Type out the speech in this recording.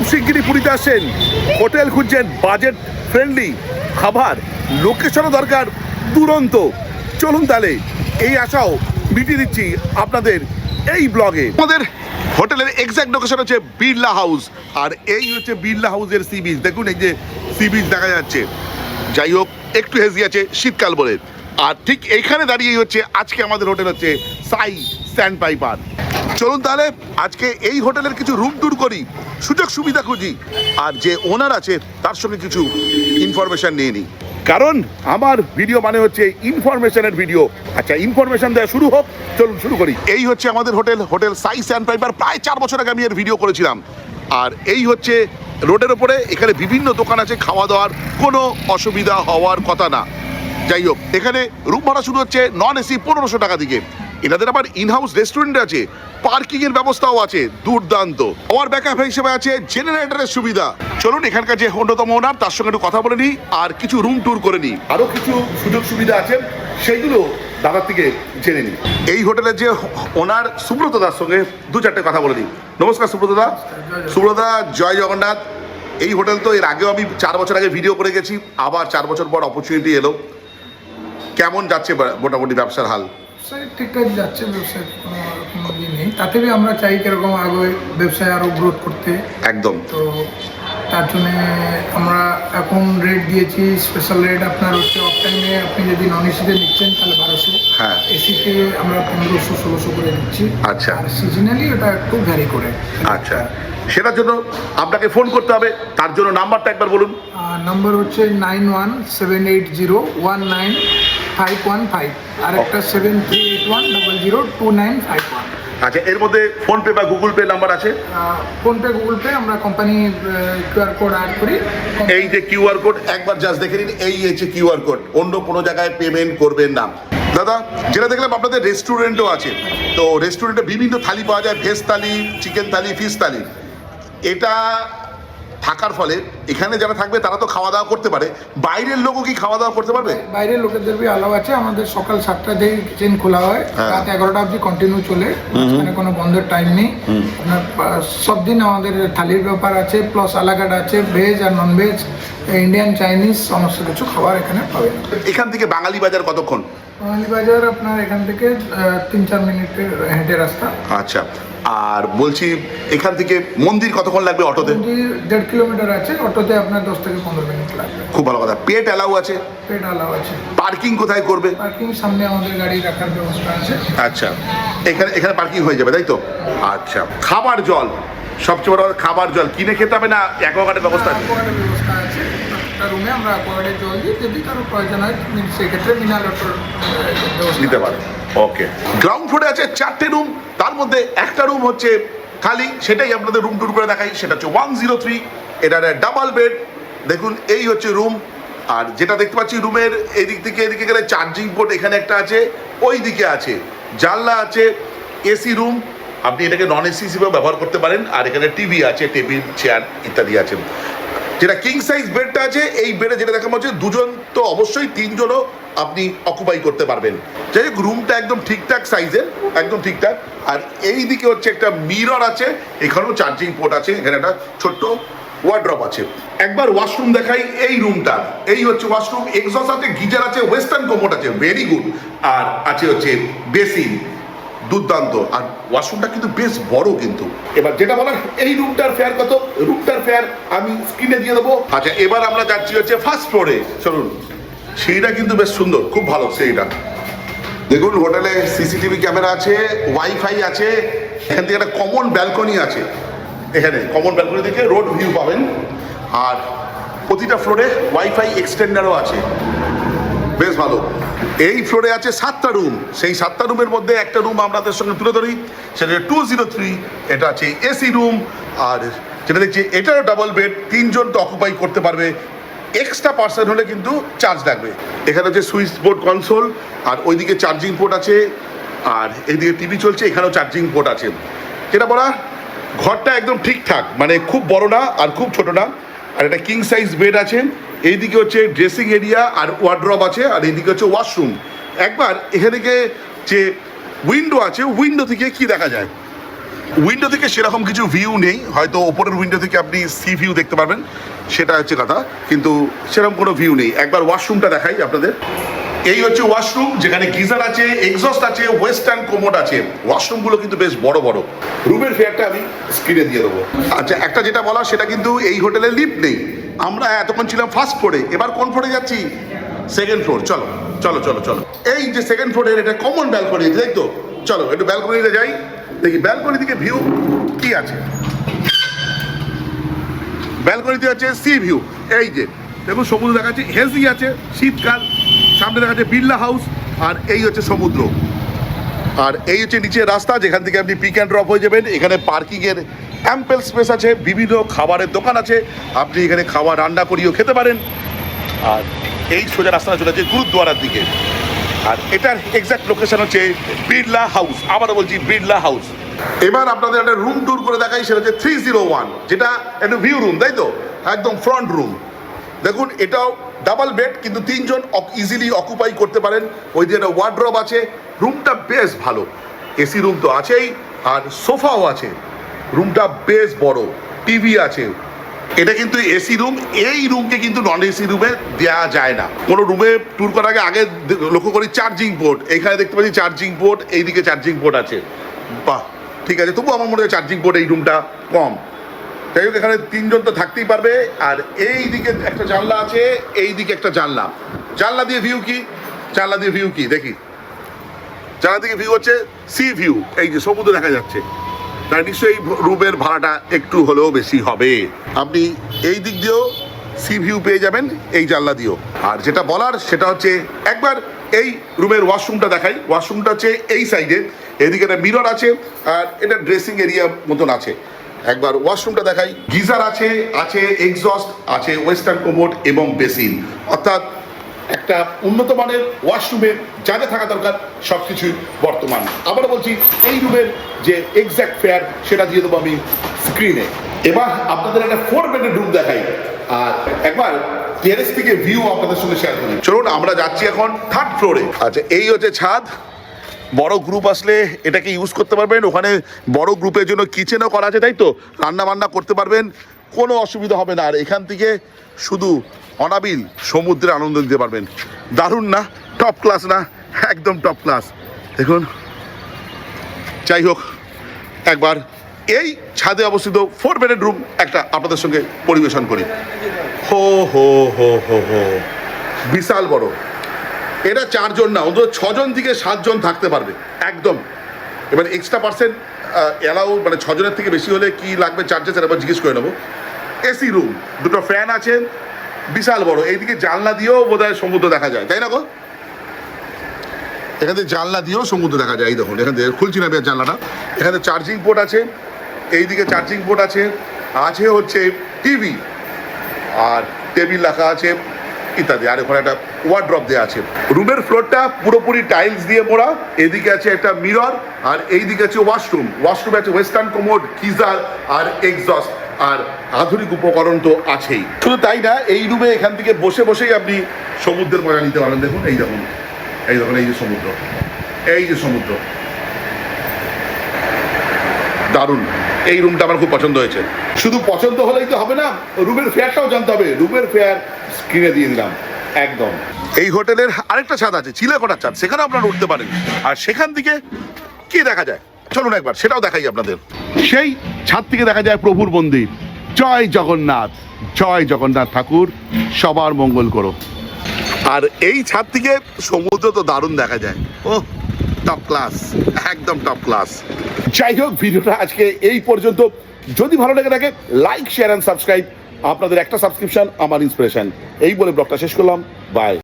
শিগগিরই পুরীতে আসেন, হোটেল খুঁজছেন বাজেট ফ্রেন্ডলি, খাবার লোকেশনও দরকার দুরন্ত, চলুন তাহলে এই আশাও মিটিয়ে দিচ্ছি আপনাদের এই ব্লগে। আমাদের হোটেলের এক্সাক্ট লোকেশন হচ্ছে বিড়লা হাউস, আর এই হচ্ছে বিড়লা হাউসের সি বিচ। দেখুন এই যে সি বিচ দেখা যাচ্ছে, যাই হোক একটু হেজি আছে শীতকাল বলে। আর ঠিক এইখানে দাঁড়িয়েই হচ্ছে আজকে আমাদের হোটেল হচ্ছে সাই স্যান্ড পাইপার। চলুন তাহলে আজকে এই হোটেলের কিছু রুম ট্যুর করি, সুযোগ সুবিধা খুঁজি, আর যে ওনার আছে তার সঙ্গে কিছু ইনফরমেশন নিয়ে নিই, কারণ আমার ভিডিও মানে হচ্ছে ইনফরমেশনের ভিডিও। আচ্ছা, ইনফরমেশন দেওয়া শুরু হোক, চলুন শুরু করি। এই হচ্ছে আমাদের হোটেল, হোটেল সাই স্যান্ড পাইপার। প্রায় 4 বছর আগে আমি এর ভিডিও করেছিলাম। আর এই হচ্ছে রোডের ওপরে, এখানে বিভিন্ন দোকান আছে, খাওয়া দাওয়ার কোনো অসুবিধা হওয়ার কথা না। যাই হোক, এখানে রুম ভাড়া শুরু হচ্ছে নন এসি 1500 টাকা থেকে। এনাদের আবার ইনহাউস রেস্টুরেন্ট আছে, পার্কিং এর ব্যবস্থাও আছে দুর্দান্ত। পাওয়ার ব্যাকআপ হিসেবে আছে জেনারেটরের সুবিধা। চলুন এখানকার যে অন্যতম ওনার তার সঙ্গে একটু কথা বলে নিই, আর কিছু রুম ট্যুর করে নিই। আরো কিছু সুযোগ সুবিধা আছে সেইগুলো দাদার থেকে জেনে নিই। এই হোটেলের যে ওনার সুব্রত দার সঙ্গে 2-4টে কথা বলে নিই। নমস্কার সুব্রত দা। সুব্রত দা, জয় জগন্নাথ। এই হোটেল তো এর আগেও আমি 4 বছর আগে ভিডিও করে গেছি, আবার 4 বছর পর অপরচুনিটি এলো। কেমন যাচ্ছে মোটামুটি ব্যবসার হাল? ঠিকঠাক যাচ্ছে, ব্যবসায় কোনো ইয়ে নেই। তাতে আমরা চাই কিরকম আগে ব্যবসায় আরও গ্রোথ করতে। একদম। তো তার জন্যে আমরা এখন রেট দিয়েছি, স্পেশাল রেট আপনার হচ্ছে অফ টাইমে আপনি যদি নন এসিতে নিচ্ছেন তাহলে 1200, হ্যাঁ, এসিতে আমরা 1500-1600 করে দিচ্ছি। আচ্ছা। আর সিজনালি ওটা একটু ভ্যারি করে। আচ্ছা, সেটার জন্য আপনাকে ফোন করতে হবে, তার জন্য নাম্বারটা একবার বলুন। নাম্বার হচ্ছে 9178019515, আর একটা 7381002951। আচ্ছা, এর মধ্যে ফোনপে বা গুগল পে নাম্বার আছে? ফোনপে গুগল পে আমরা কোম্পানির কিউআর কোড অ্যাড করি। এই যে কিউআর কোড একবার জাস্ট দেখে নিন, এই হচ্ছে কিউআর কোড, অন্য কোনো জায়গায় পেমেন্ট করবেন না। দাদা, যেটা দেখলাম আপনাদের রেস্টুরেন্টও আছে, তো রেস্টুরেন্টে বিভিন্ন থালি পাওয়া যায়, ভেজ থালি, চিকেন থালি, ফিশ থালি। এটা থাকার ফলে এখানে যারা থাকবে তারা তো খাওয়া দাওয়া করতে পারে, বাইরের লোকও কি খাওয়া দাওয়া করতে পারবে? বাইরের লোকেদের অ্যালাউ আছে। আমাদের সকাল 7টা থেকে কিচেন খোলা হয়, রাত 11টা অবধি কন্টিনিউ চলে, মানে কোনো বন্ধের টাইম নেই। আপনার সব দিন আমাদের থালির ব্যাপার আছে, প্লাস আলাকাট আছে, ভেজ আর নন ভেজ, ইন্ডিয়ান, চাইনিজ সমস্ত কিছু খাবার এখানে পাবেন। এখান থেকে বাঙালি বাজার কতক্ষণ? বাঙালি বাজার আপনার এখান থেকে 3-4 মিনিটের হেঁটে রাস্তা। আচ্ছা, আর বলছি এখান থেকে মন্দির কতক্ষণ লাগবে অটোতে? 1.5 কিলোমিটার আছে, অটোতে আপনার 10 থেকে 15 মিনিট লাগবে। খুব ভালো কথা। পেট অ্যালাউ আছে? পেট অ্যালাউ আছে। পার্কিং কোথায় করবে? পার্কিং সামনে আমাদের গাড়ি রাখার ব্যবস্থা আছে। আচ্ছা, এখানে পার্কিং হয়ে যাবে, তাই তো? আচ্ছা, খাবার জল, সবচেয়ে বড় কথা, খাবার জল কিনে খেতে হবে না অ্যাকোয়াগার্ডের ব্যবস্থা আছে? অ্যাকোয়াগার্ডের ব্যবস্থা আছে, একটা রুমে আমরা অ্যাকোয়াগার্ডের জল দিই, যদি কারো প্রয়োজন হয় সেক্ষেত্রে মিনারেল ওয়াটার ব্যবস্থা নিতে পারে। ওকে, গ্রাউন্ড ফ্লোরে আছে 4টে রুম, তার মধ্যে একটা রুম হচ্ছে খালি, সেটাই আপনাদের রুম ট্যুর করে দেখাই। সেটা হচ্ছে 103, এটা ডাবল বেড। দেখুন এই হচ্ছে রুম, আর যেটা দেখতে পাচ্ছি রুমের এদিক থেকে এদিকে গেলে চার্জিং পোর্ট এখানে একটা আছে, ওই দিকে আছে জানলা আছে, এসি রুম, আপনি এটাকে নন এসি হিসেবে ব্যবহার করতে পারেন। আর এখানে টিভি আছে, টেবিল, চেয়ার ইত্যাদি আছে। যেটা কিং সাইজ বেডটা আছে, এই বেডে যেটা দেখা হচ্ছে 2জন তো অবশ্যই, 3জনও আপনি অকুপাই করতে পারবেন। যাই হোক, রুমটা একদম ঠিকঠাক সাইজের, একদম ঠিকঠাক। আর এই দিকে হচ্ছে একটা মিরর আছে, এখানেও চার্জিং পোর্ট আছে, এখানে একটা ছোট্ট ওয়ার্ড্রপ আছে। একবার ওয়াশরুম দেখাই এই রুমটা। এই হচ্ছে ওয়াশরুম, এক্সস্ট আছে, গিজার আছে, ওয়েস্টার্ন কোমোড আছে, ভেরি গুড। আর আছে হচ্ছে বেসিন, দুর্দান্ত। আর ওয়াশরুমটা কিন্তু বেশ বড় কিন্তু। এবার যেটা বলার, এই রুমটার ফেয়ার কত? রুমটার ফেয়ার আমি স্ক্রিনে দিয়ে দেবো। আচ্ছা, এবার আমরা যাচ্ছি হচ্ছে ফার্স্ট ফ্লোরে। চলুন, সেইটা কিন্তু বেশ সুন্দর, খুব ভালো সেইটা। দেখুন, হোটেলে সিসিটিভি ক্যামেরা আছে, ওয়াইফাই আছে, এখান থেকে একটা কমন ব্যালকনি আছে। এখানে কমন ব্যালকনি থেকে রোড ভিউ পাবেন। আর প্রতিটা ফ্লোরে ওয়াইফাই এক্সটেন্ডারও আছে, বেশ ভালো। এই ফ্লোরে আছে 7টা রুম, সেই 7টা রুমের মধ্যে একটা রুম আপনাদের সঙ্গে তুলে ধরি, সেটা 203, এটা আছে এসি রুম। আর যেটা দেখছি এটারও ডাবল বেড, 3জন তো অকুপাই করতে পারবে, এক্সট্রা পার্সন হলে কিন্তু চার্জ লাগবে। এখানে হচ্ছে সুইচ বোর্ড কনসোল, আর ওইদিকে চার্জিং পোর্ট আছে, আর এইদিকে টিভি চলছে, এখানেও চার্জিং পোর্ট আছে। যেটা বলা, ঘরটা একদম ঠিকঠাক, মানে খুব বড় না আর খুব ছোট না। আর একটা কিং সাইজ বেড আছে, এইদিকে হচ্ছে ড্রেসিং এরিয়া আর ওয়ার্ড্রপ আছে, আর এইদিকে হচ্ছে ওয়াশরুম। একবার এখানে যে উইন্ডো আছে, উইন্ডো থেকে কি দেখা যায়? উইন্ডো থেকে সেরকম কিছু ভিউ নেই, হয়তো ওপরের উইন্ডো থেকে আপনি সি ভিউ দেখতে পারবেন, সেটা হচ্ছে কথা, কিন্তু সেরকম কোনো ভিউ নেই। একবার ওয়াশরুমটা দেখাই আপনাদের। এই হচ্ছে ওয়াশরুম, যেখানে গিজার আছে, এক্সস্ট আছে, ওয়েস্টার্ন কোমোড আছে। ওয়াশরুমগুলো কিন্তু বেশ বড় বড়। রুমের ফেয়ারটা আমি স্ক্রিনে দিয়ে দেবো। আচ্ছা, একটা যেটা বলা সেটা কিন্তু এই হোটেলে লিফট নেই। আমরা এতক্ষণ ছিলাম ফার্স্ট ফ্লোরে, এবার কোন ফ্লোরে যাচ্ছি? Second floor. চলো চলো চলো চলো। এই যে সেকেন্ড ফ্লোরের এটা কমন ব্যালকনি, তাই তো? চলো একটু ব্যালকনিতে যাই, দেখি ব্যালকনি থেকে ভিউ কি আছে। ব্যালকনিতে আছে সি ভিউ। এই যে দেখুন সমুদ্র দেখাচ্ছে, হেলসি আছে, শীতকাল, সামনে দেখাচ্ছে বিড়লা হাউস, আর এই হচ্ছে সমুদ্র। আর এই হচ্ছে নিচে রাস্তা, যেখান থেকে আপনি পিক অ্যান্ড ড্রপ হয়ে যাবেন। এখানে পার্কিংয়ের অ্যাম্পেল স্পেস আছে, বিভিন্ন খাবারের দোকান আছে, আপনি এখানে খাবার রান্না করিয়েও খেতে পারেন। আর এই সোজা রাস্তাটা চলে যাচ্ছে গুরুদ্বারার দিকে। আর এটার এক্সাক্ট লোকেশন হচ্ছে বিড়লা হাউস। আবারও বলছি বিড়লা হাউস। এবার আপনাদের একটা রুম ট্যুর করে দেখাই, সেটা হচ্ছে 301, যেটা একটা ভিউ রুম, তাই তো? একদম ফ্রন্ট রুম। দেখুন এটাও ডাবল বেড, কিন্তু তিনজন ইজিলি অকুপাই করতে পারেন। ওই দিয়ে একটা ওয়ার্ড্রব আছে। রুমটা বেশ ভালো, এসি রুম তো আছেই, আর সোফাও আছে। রুমটা বেশ বড়, টিভি আছে। এটা কিন্তু এসি রুম। এই রুমকে কিন্তু নন এসি রুমে দেওয়া যায় না। কোনো রুমে ট্যুর করার আগে লক্ষ্য করি চার্জিং পোর্ট। এখানে দেখতে পাচ্ছি চার্জিং পোর্ট, এইদিকে চার্জিং পোর্ট আছে। বাহ, ঠিক আছে, তবু আমার মনে হয় চার্জিং পোর্ট এই রুমটা কম। যাই হোক, এখানে তিনজন তো থাকতেই পারবে। আর এই দিকে একটা জানলা আছে, এই দিকে একটা জানলা। জানলা দিয়ে ভিউ কি? জানলা দিয়ে ভিউ কি দেখি। জানলা দিকে ভিউ হচ্ছে সি ভিউ। এই যে সমুদ্র দেখা যাচ্ছে। তাই নিশ্চয়ই রুমের ভাড়াটা একটু হলেও বেশি হবে। আপনি এই দিক দিয়েও সি ভিউ পেয়ে যাবেন, এই জানলা দিয়েও। আর যেটা বলার সেটা হচ্ছে একবার এই রুমের ওয়াশরুমটা দেখাই। ওয়াশরুমটা হচ্ছে এই সাইডে, এদিকে একটা মিরর আছে, আর এটা ড্রেসিং এরিয়া মতন আছে। একবার ওয়াশরুমটা দেখাই। গিজার আছে, আছে এক্সস্ট আছে, ওয়েস্টার্ন কোমোড এবং বেসিন। অর্থাৎ একটা উন্নত মানের ওয়াশরুমে যা যা থাকা দরকার সব কিছুই বর্তমান। আবারও বলছি, এই রুমের যে এক্স্যাক্ট ফেয়ার সেটা দিয়ে দেবো আমি স্ক্রিনে। এবার আপনাদের একটা 4 বেডের রুম দেখাই, আর একবার টেরেস থেকে ভিউ আপনাদের সঙ্গে শেয়ার করি। চলুন আমরা যাচ্ছি এখন 3rd ফ্লোরে। আচ্ছা, এই হচ্ছে ছাদ। বড় গ্রুপ আসলে এটাকে ইউজ করতে পারবেন। ওখানে বড় গ্রুপের জন্য কিচেনও করা আছে, তাই তো? রান্না বান্না করতে পারবেন, কোনো অসুবিধা হবে না। আর এখান থেকে শুধু অনাবিল সমুদ্রের আনন্দ দিতে পারবেন। দারুণ না? টপ ক্লাস না? একদম টপ ক্লাস। দেখুন, যাই হোক, একবার এই ছাদে অবস্থিত 4 বেডের রুম একটা আপনাদের সঙ্গে পরিবেশন করি। হো হো হো হো হো, বিশাল বড়। এটা 4 জন না, অন্তত 6 জন থেকে 7 জন থাকতে পারবে একদম। এবার এক্সট্রা পার্সেন্ট অ্যালাউ, মানে 6 জনের থেকে বেশি হলে কি লাগবে চার্জেস, এবার জিজ্ঞেস করে নেবো। এসি রুম, দুটো ফ্যান আছে, বিশাল বড়। এইদিকে জানলা দিয়েও বোধহয় সমুদ্র দেখা যায়, তাই না গো? এখানে জানলা দিয়েও সমুদ্র দেখা যায়। এই দেখুন, এখান থেকে খুলছি না জানলাটা। এখানে চার্জিং পোর্ট আছে, এইদিকে চার্জিং পোর্ট আছে, আছে হচ্ছে টিভি, আর টেবিল রাখা আছে ইত্যাদি। আর ওখানে একটা ওয়ার্ড্রপ দেওয়া আছে। রুমের ফ্লোরটা পুরোপুরি টাইলস দিয়ে মোড়া। এদিকে আছে একটা মিরর, আর এইদিকে আছে ওয়াশরুম। ওয়াশরুমে আছে ওয়েস্টার্ন কোমোড, গিজার আর এক্সস্ট, আর আধুনিক উপকরণ তো আছেই। শুধু তাই না, এই রুমে এখান থেকে বসে বসেই আপনি সমুদ্রের মজা নিতে পারেন। দেখুন, এই দেখুন, এই দেখুন, এই যে সমুদ্র, এই যে সমুদ্র, দারুণ। এই রুমটা আমার খুব পছন্দ হয়েছে। শুধু পছন্দ হলেই তো হবে না, রুমের ফেয়ারটাও জানতে হবে। রুমের ফেয়ার স্ক্রিনে দিয়ে দিলাম একদম। এই হোটেলের আরেকটা ছাদ আছে, চিলেকোঠার ছাদ, সেখানে আপনারা উঠতে পারেন। আর সেখান থেকে কি দেখা যায় চলুন একবার সেটাও দেখাই আপনাদের। সেই ছাদ থেকে দেখা যায় প্রভুর মন্দির। জয় জগন্নাথ, জয় জগন্নাথ ঠাকুর, সবার মঙ্গল করো। আর এই ছাদ থেকে সমুদ্র তো দারুণ দেখা যায়। ও টপ ক্লাস, একদম টপ ক্লাস। যাই হোক, ভিডিওটা আজকে এই পর্যন্ত। যদি ভালো লেগে থাকে, লাইক, শেয়ার অ্যান্ড সাবস্ক্রাইব। আপনাদের একটা সাবস্ক্রিপশন আমার ইন্সপিরেশন। এই বলে ব্লগটা শেষ করলাম। বাই।